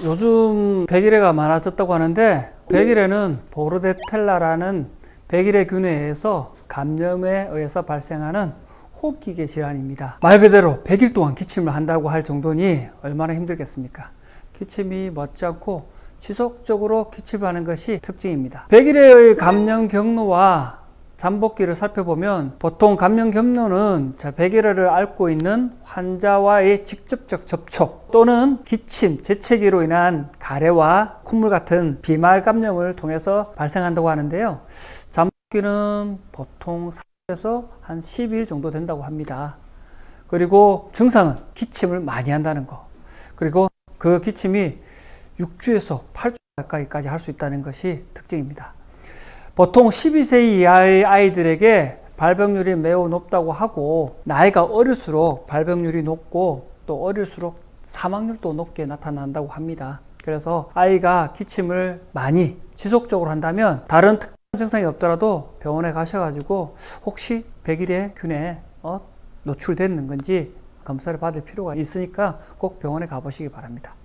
요즘 백일해가 많아졌다고 하는데, 백일해는 보르데텔라라는 백일해균에 의해서 감염에 의해서 발생하는 호흡기계 질환입니다. 말 그대로 100일 동안 기침을 한다고 할 정도니 얼마나 힘들겠습니까? 기침이 멎지 않고 지속적으로 기침을 하는 것이 특징입니다. 백일해의 감염 경로와 잠복기를 살펴보면 보통 감염 경로는 백일해를 앓고 있는 환자와의 직접적 접촉 또는 기침, 재채기로 인한 가래와 콧물 같은 비말 감염을 통해서 발생한다고 하는데요. 잠복기는 보통 4에서 한 12일 정도 된다고 합니다. 그리고 증상은 기침을 많이 한다는 거, 그리고 그 기침이 6주에서 8주 가까이까지 할 수 있다는 것이 특징입니다. 보통 12세 이하의 아이들에게 발병률이 매우 높다고 하고, 나이가 어릴수록 발병률이 높고 또 어릴수록 사망률도 높게 나타난다고 합니다. 그래서 아이가 기침을 많이 지속적으로 한다면 다른 특별한 증상이 없더라도 병원에 가셔가지고 혹시 백일해균에 노출되는 건지 검사를 받을 필요가 있으니까 꼭 병원에 가보시기 바랍니다.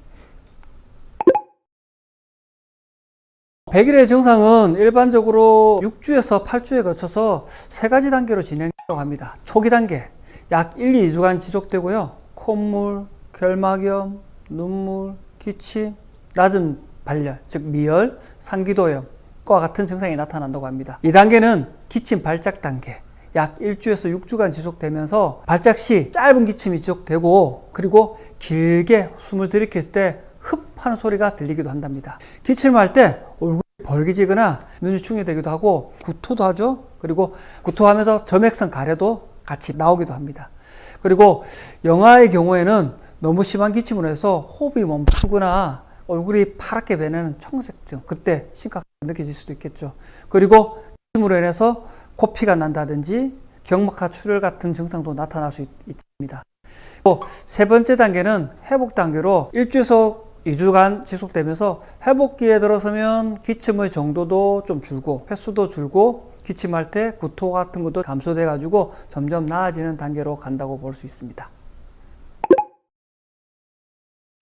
백일해 증상은 일반적으로 6주에서 8주에 거쳐서 3가지 단계로 진행된다고 합니다. 초기 단계, 약 1, 2주간 지속되고요. 콧물, 결막염, 눈물, 기침, 낮은 발열, 즉 미열, 상기도염과 같은 증상이 나타난다고 합니다. 2단계는 기침 발작 단계, 약 1주에서 6주간 지속되면서 발작 시 짧은 기침이 지속되고, 그리고 길게 숨을 들이킬 때 흡 하는 소리가 들리기도 한답니다. 기침을 할 때 얼굴이 벌개지거나 눈이 충혈되기도 하고 구토도 하죠. 그리고 구토하면서 점액성 가래도 같이 나오기도 합니다. 그리고 영아의 경우에는 너무 심한 기침으로 해서 호흡이 멈추거나 얼굴이 파랗게 변하는 청색증, 그때 심각하게 느껴질 수도 있겠죠. 그리고 기침으로 인해서 코피가 난다든지 경막하 출혈 같은 증상도 나타날 수 있습니다. 또 세 번째 단계는 회복 단계로 1주에서 2주간 지속되면서 회복기에 들어서면 기침의 정도도 좀 줄고 횟수도 줄고 기침할 때 구토 같은 것도 감소돼 가지고 점점 나아지는 단계로 간다고 볼 수 있습니다.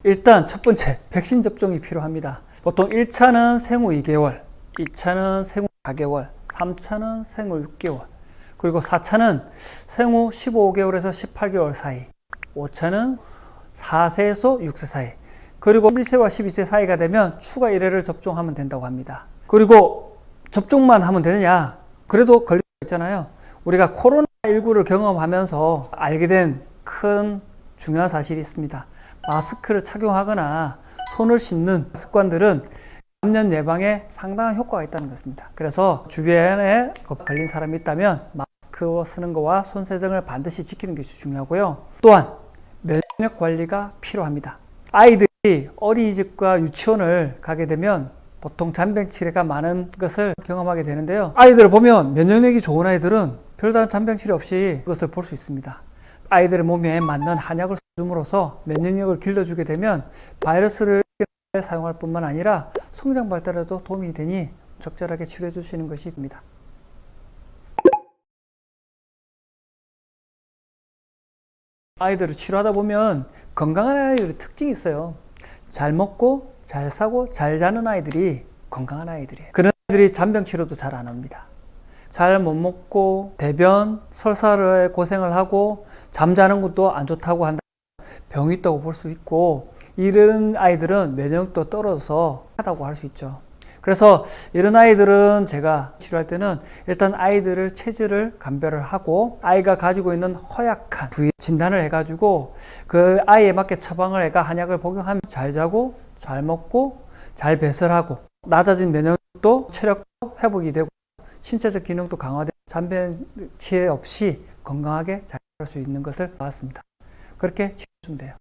일단 첫 번째, 백신 접종이 필요합니다. 보통 1차는 생후 2개월, 2차는 생후 4개월, 3차는 생후 6개월, 그리고 4차는 생후 15개월에서 18개월 사이, 5차는 4세에서 6세 사이, 그리고 1세와 12세 사이가 되면 추가 1회를 접종하면 된다고 합니다. 그리고 접종만 하면 되느냐? 그래도 걸릴 수 있잖아요. 우리가 코로나19를 경험하면서 알게 된 큰 중요한 사실이 있습니다. 마스크를 착용하거나 손을 씻는 습관들은 감염 예방에 상당한 효과가 있다는 것입니다. 그래서 주변에 걸린 사람이 있다면 마스크 쓰는 것과 손 세정을 반드시 지키는 것이 중요하고요. 또한 면역 관리가 필요합니다. 아이들이 어린이집과 유치원을 가게 되면 보통 잔병치레가 많은 것을 경험하게 되는데요. 아이들을 보면 면역력이 좋은 아이들은 별다른 잔병치레 없이 그것을 볼 수 있습니다. 아이들의 몸에 맞는 한약을 줌으로써 면역력을 길러주게 되면 바이러스를 사용할 뿐만 아니라 성장 발달에도 도움이 되니 적절하게 치료해 주시는 것입니다. 아이들을 치료하다 보면 건강한 아이들의 특징이 있어요. 잘 먹고 잘 사고 잘 자는 아이들이 건강한 아이들이에요. 그런 아이들이 잔병 치료도 잘 안 합니다. 잘 못 먹고 대변, 설사를 고생을 하고 잠자는 것도 안 좋다고 한다. 병이 있다고 볼 수 있고, 이런 아이들은 면역력도 떨어져서 하다고 할 수 있죠. 그래서 이런 아이들은 제가 치료할 때는 일단 아이들을 체질을 감별을 하고 아이가 가지고 있는 허약한 부위 진단을 해가지고 그 아이에 맞게 처방을 해가 한약을 복용하면 잘 자고 잘 먹고 잘 배설하고 낮아진 면역력도 체력도 회복이 되고 신체적 기능도 강화되고 잔병치레 없이 건강하게 잘 살 수 있는 것을 봤습니다. 그렇게 치료해주면 돼요.